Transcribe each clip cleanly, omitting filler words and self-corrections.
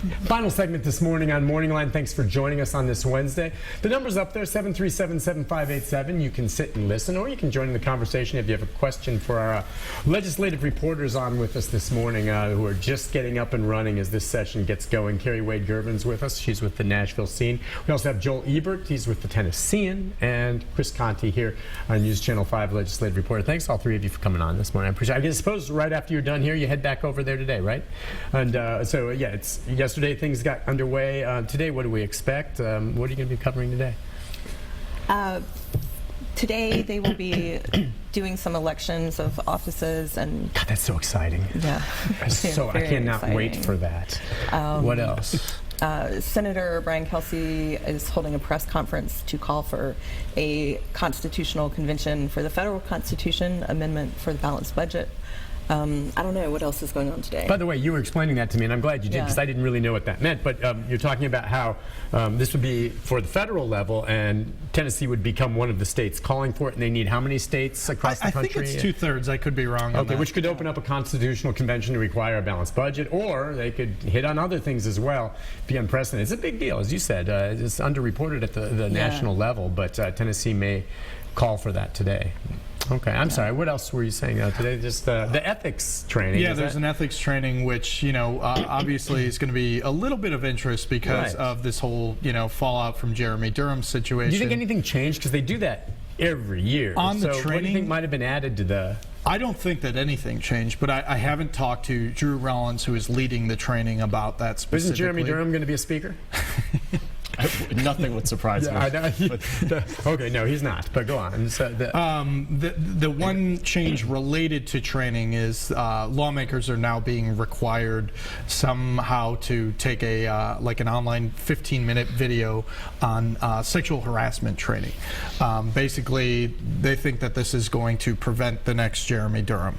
Final segment this morning on MorningLine. Thanks for joining us on this Wednesday. The number's up there, 737-7587. You can sit and listen, or you can join in the conversation if you have a question for our legislative reporters on with us this morning who are just getting up and running as this session gets going. Carrie Wade Gervin's with us. She's with the Nashville Scene. We also have Joel Ebert. He's with the Tennessean. And Chris Conti here on News Channel 5 legislative reporter. Thanks all three of you for coming on this morning. I appreciate it. I suppose right after you're done here, you head back over there today, right? And yeah, it's yesterday things got underway. Today, what do we expect? What are you going to be covering today? Today, they will be doing some elections of offices and. God, that's so exciting. Yeah. So I cannot wait for that. What else? Senator Brian Kelsey is holding a press conference to call for a constitutional convention for the federal constitution, amendment for the balanced budget. I don't know what else is going on today. By the way, you were explaining that to me, and I'm glad you did, because I didn't really know what that meant. But you're talking about how this would be for the federal level, and Tennessee would become one of the states calling for it, and they need how many states across the country? I think it's 2/3. I could be wrong on that. Which could open up a constitutional convention to require a balanced budget, or they could hit on other things as well, be unprecedented. It's a big deal, as you said. It's underreported at the national level, but Tennessee may call for that today. Okay, I'm sorry. What else were you saying today? Just the ethics training. Yeah, there's an ethics training, which obviously is going to be a little bit of interest because of this whole fallout from Jeremy Durham's situation. Do you think anything changed? Because they do that every year. On the training, training, what do you think might have been added to the? I don't think that anything changed, but I haven't talked to Drew Rollins, who is leading the training, about that specifically. Isn't Jeremy Durham going to be a speaker? Nothing would surprise me. Okay, no, he's not. But go on. So the one change related to training is lawmakers are now being required somehow to take like an online 15-minute video on sexual harassment training. Basically, they think that this is going to prevent the next Jeremy Durham.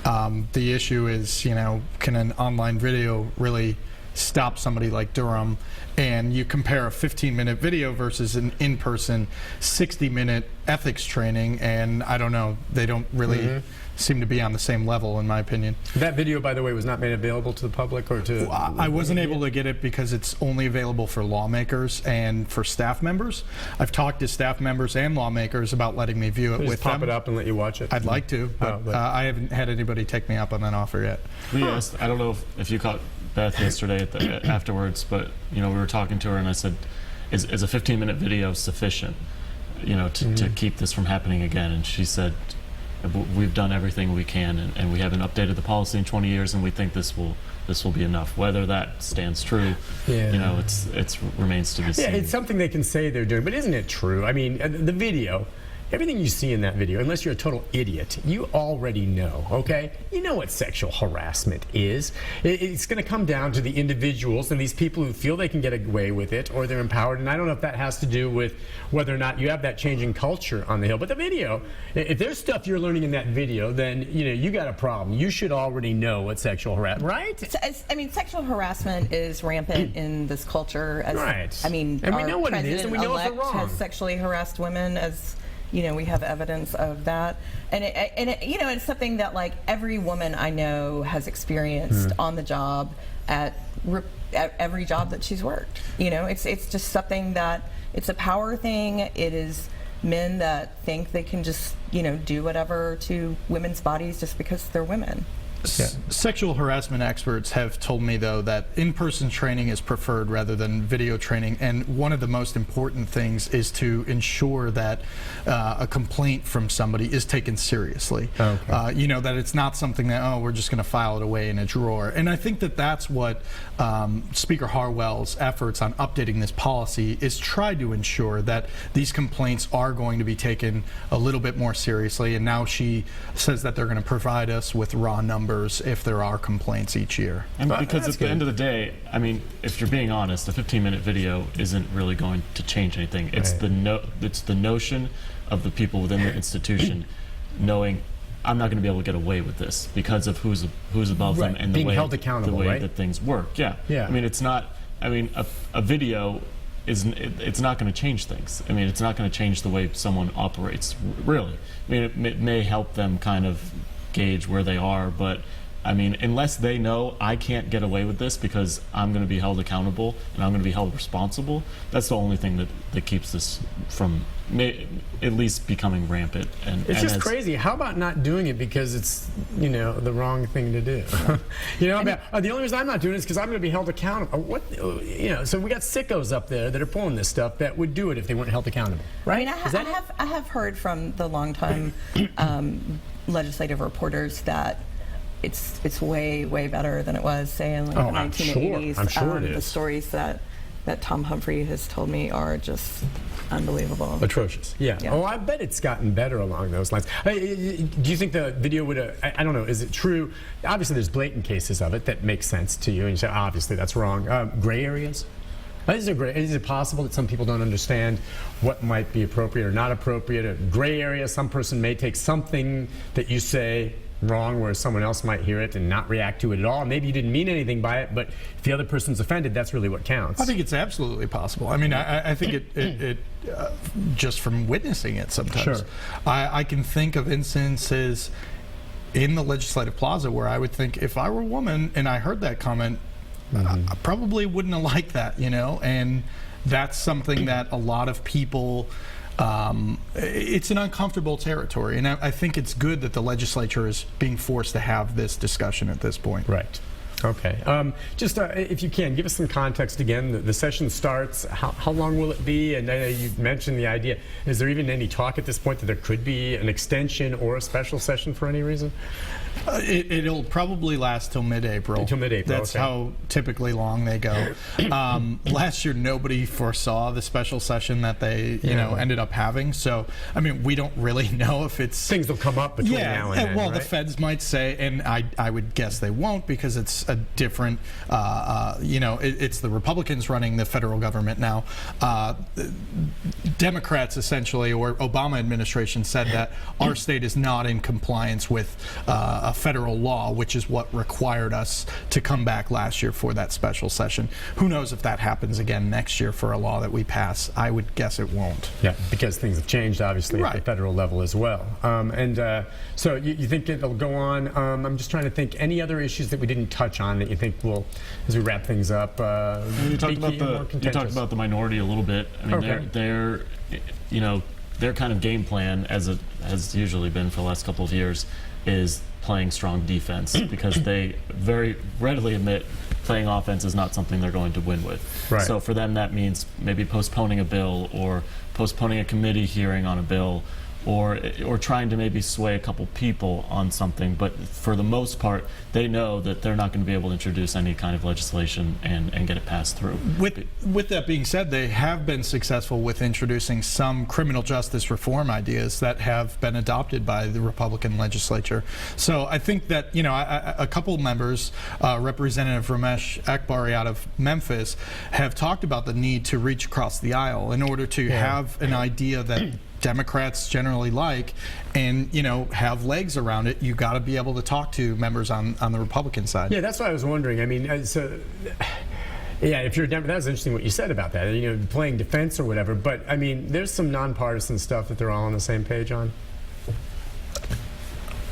The issue is, can an online video really stop somebody like Durham? And you compare a 15-minute video versus an in-person 60-minute ethics training, and I don't know, they don't really seem to be on the same level, in my opinion. That video, by the way, was not made available to the public or to... I wasn't able to get it because it's only available for lawmakers and for staff members. I've talked to staff members and lawmakers about letting me view it with them. Pop it up and let you watch it? I'd like to, but I haven't had anybody take me up on that offer yet. Yes, I don't know if you caught Beth yesterday afterwards, but we were talking to her, and I said, "Is a 15-minute video sufficient, to keep this from happening again?" And she said, "We've done everything we can, and we haven't updated the policy in 20 years, and we think this will be enough." Whether that stands true, it remains to be seen. Yeah, it's something they can say they're doing, but isn't it true? I mean, the video. Everything you see in that video, unless you're a total idiot, you already know, okay? You know what sexual harassment is. It's going to come down to the individuals and these people who feel they can get away with it or they're empowered. And I don't know if that has to do with whether or not you have that changing culture on the Hill. But the video, if there's stuff you're learning in that video, then, you got a problem. You should already know what sexual harassment, right? I mean, sexual harassment is rampant in this culture. Right. I mean, and we know what it is, and we know if it's wrong. Has sexually harassed women as... we have evidence of that, and it's something that like every woman I know has experienced on the job at every job that she's worked. It's just something that it's a power thing. It is men that think they can just do whatever to women's bodies just because they're women. Sexual harassment experts have told me, though, that in-person training is preferred rather than video training, and one of the most important things is to ensure that a complaint from somebody is taken seriously. Okay. That it's not something that, we're just going to file it away in a drawer. And I think that that's what Speaker Harwell's efforts on updating this policy is try to ensure that these complaints are going to be taken a little bit more seriously, and now she says that they're going to provide us with raw numbers if there are complaints each year. And because at the end of the day, I mean, if you're being honest, a 15-minute video isn't really going to change anything. It's it's the notion of the people within the institution knowing I'm not going to be able to get away with this because of who's above them and being held accountable, the way that things work. Yeah. I mean, it's not. I mean, a video it's not going to change things. I mean, it's not going to change the way someone operates. Really, I mean, it may help them kind of gauge where they are, but I mean, unless they know I can't get away with this because I'm going to be held accountable and I'm going to be held responsible, that's the only thing that keeps this from at least becoming rampant. And It's and just crazy. How about not doing it because it's, the wrong thing to do? The only reason I'm not doing it is because I'm going to be held accountable. So we got sickos up there that are pulling this stuff that would do it if they weren't held accountable, right? I mean, I have heard from the longtime legislative reporters that it's way better than it was, say, in like the 1980s. I'm sure it is. The stories that Tom Humphrey has told me are just unbelievable. Atrocious. Yeah. Oh, I bet it's gotten better along those lines. Do you think the video would have, I don't know, is it true? Obviously, there's blatant cases of it that make sense to you, and you say, obviously, that's wrong. Gray areas? Is it possible that some people don't understand what might be appropriate or not appropriate? A gray area, some person may take something that you say wrong, whereas someone else might hear it and not react to it at all. Maybe you didn't mean anything by it, but if the other person's offended, that's really what counts. I think it's absolutely possible. I mean, I think it just from witnessing it sometimes. Sure. I can think of instances in the Legislative Plaza where I would think, if I were a woman and I heard that comment, I probably wouldn't have liked that, and that's something that a lot of people, it's an uncomfortable territory, and I think it's good that the legislature is being forced to have this discussion at this point. Right. Okay. Just if you can, give us some context again. The session starts. How long will it be? And I know you mentioned the idea. Is there even any talk at this point that there could be an extension or a special session for any reason? It'll probably last till mid-April. Until mid-April. That's okay. how typically long they go. Last year, nobody foresaw the special session that they, ended up having. So, I mean, we don't really know if it's things will come up between now and then. Well, right? the feds might say, and I would guess they won't because it's a different. It's the Republicans running the federal government now. Democrats essentially, or Obama administration, said that our state is not in compliance with a federal law, which is what required us to come back last year for that special session. Who knows if that happens again next year for a law that we pass? I would guess it won't. Yeah, because things have changed, obviously, at the federal level as well. So you think it'll go on? I'm just trying to think, any other issues that we didn't touch on that you think will, as we wrap things up, you talked about the minority a little bit. I mean, their kind of game plan, as it has usually been for the last couple of years, is playing strong defense because they very readily admit playing offense is not something they're going to win with. Right. So for them, that means maybe postponing a bill or postponing a committee hearing on a bill, or trying to maybe sway a couple people on something. But for the most part, they know that they're not going to be able to introduce any kind of legislation and get it passed through. With that being said, they have been successful with introducing some criminal justice reform ideas that have been adopted by the Republican legislature. So I think that, a couple members, Representative Ramesh Akbari out of Memphis, have talked about the need to reach across the aisle in order to have an idea that Democrats generally like, and have legs around it. You got to be able to talk to members on the Republican side. Yeah, that's what I was wondering. I mean, if you're a Democrat, that was interesting what you said about that. Playing defense or whatever. But I mean, there's some nonpartisan stuff that they're all on the same page on.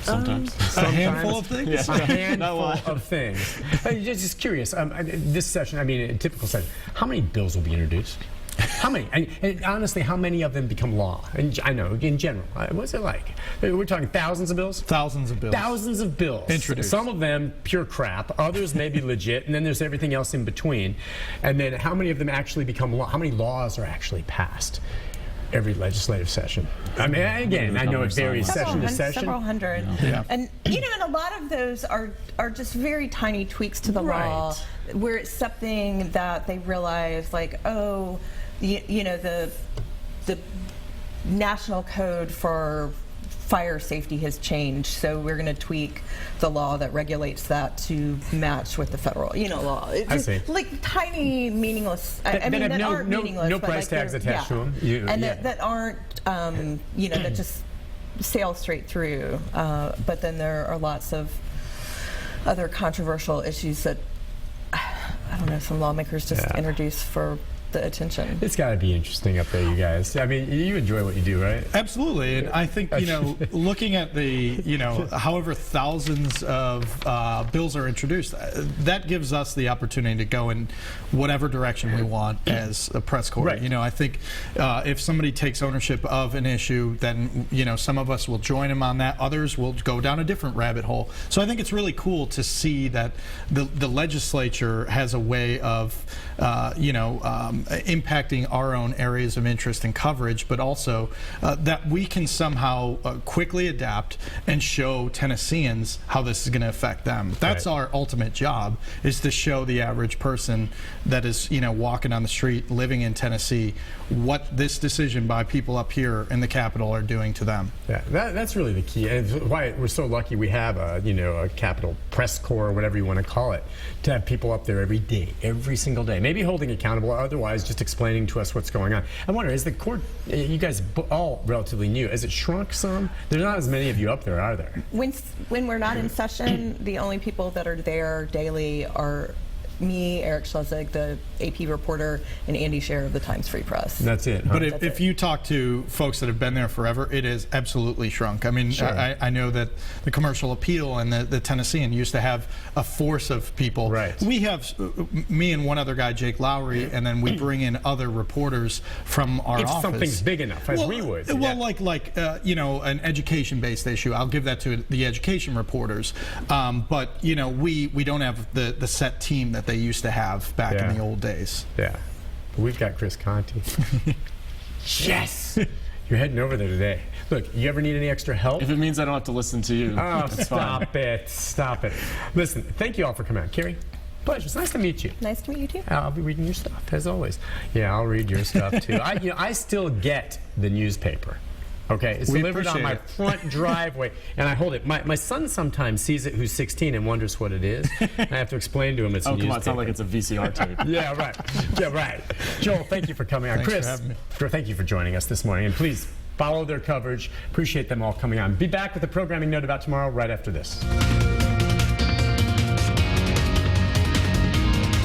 Sometimes. A handful of things. Yeah. A handful of things. Just curious. This session, a typical session. How many bills will be introduced? How many? And honestly, how many of them become law? And I know, in general, what's it like? We're talking thousands of bills? Thousands of bills. Thousands of bills. Introduced. Some of them pure crap. Others may be legit. And then there's everything else in between. And then how many of them actually become law? How many laws are actually passed every legislative session? I mean, again, I know it varies session to session. Several hundred. Yeah. And, and a lot of those are just very tiny tweaks to the law where it's something that they realize, like, the national code for fire safety has changed, so we're going to tweak the law that regulates that to match with the federal, law. It's I see. Like tiny, meaningless. That aren't meaningless. No but price tags attached to them. That aren't, that just sail straight through. But then there are lots of other controversial issues that, I don't know, some lawmakers just introduce for the attention. It's got to be interesting up there, you guys. I mean, you enjoy what you do, right? Absolutely, and I think, looking at the, however thousands of bills are introduced, that gives us the opportunity to go in whatever direction we want as a press corps. Right. I think if somebody takes ownership of an issue, then some of us will join them on that. Others will go down a different rabbit hole. So I think it's really cool to see that the legislature has a way of impacting our own areas of interest and coverage, but also that we can somehow quickly adapt and show Tennesseans how this is going to affect them. That's Right. our ultimate job, is to show the average person that is walking on the street living in Tennessee what this decision by people up here in the Capitol are doing to them. Yeah, that's really the key, and it's why we're so lucky we have a Capitol press corps, or whatever you want to call it, to have people up there every day, every single day, maybe holding accountable, otherwise just explaining to us what's going on. I wonder, is the court, you guys all relatively new, has it shrunk some? There's not as many of you up there, are there? When we're not in session, the only people that are there daily are me, Eric Schlesig, the AP reporter, and Andy Scher of the Times Free Press. That's it. Huh? But if you talk to folks that have been there forever, it has absolutely shrunk. I mean, Sure. I know that the Commercial Appeal and the Tennessean used to have a force of people. Right. We have me and one other guy, Jake Lowry, and then we bring in other reporters from our if office. something's big enough, as we would. Well, yeah. an education-based issue, I'll give that to the education reporters. But we don't have the set team that they used to have back Yeah. in the old days. Yeah. But we've got Chris Conti. Yes! You're heading over there today. Look, you ever need any extra help? If it means I don't have to listen to you, Oh, it's fine. stop it. Listen, thank you all for coming out. Carrie, pleasure. It's nice to meet you. Nice to meet you too. I'll be reading your stuff, as always. Yeah, I'll read your stuff, too. I still get the newspaper. Okay, it's We delivered on appreciate my it. front driveway, and I hold it. My son sometimes sees it, who's 16, and wonders what it is. I have to explain to him it's a Oh, come newspaper. on, it's not like it's a VCR tape. Yeah, right. Yeah, right. Joel, thank you for coming on. Thanks for Chris, having me. thank you for joining us this morning. And please follow their coverage. Appreciate them all coming on. Be back with a programming note about tomorrow right after this.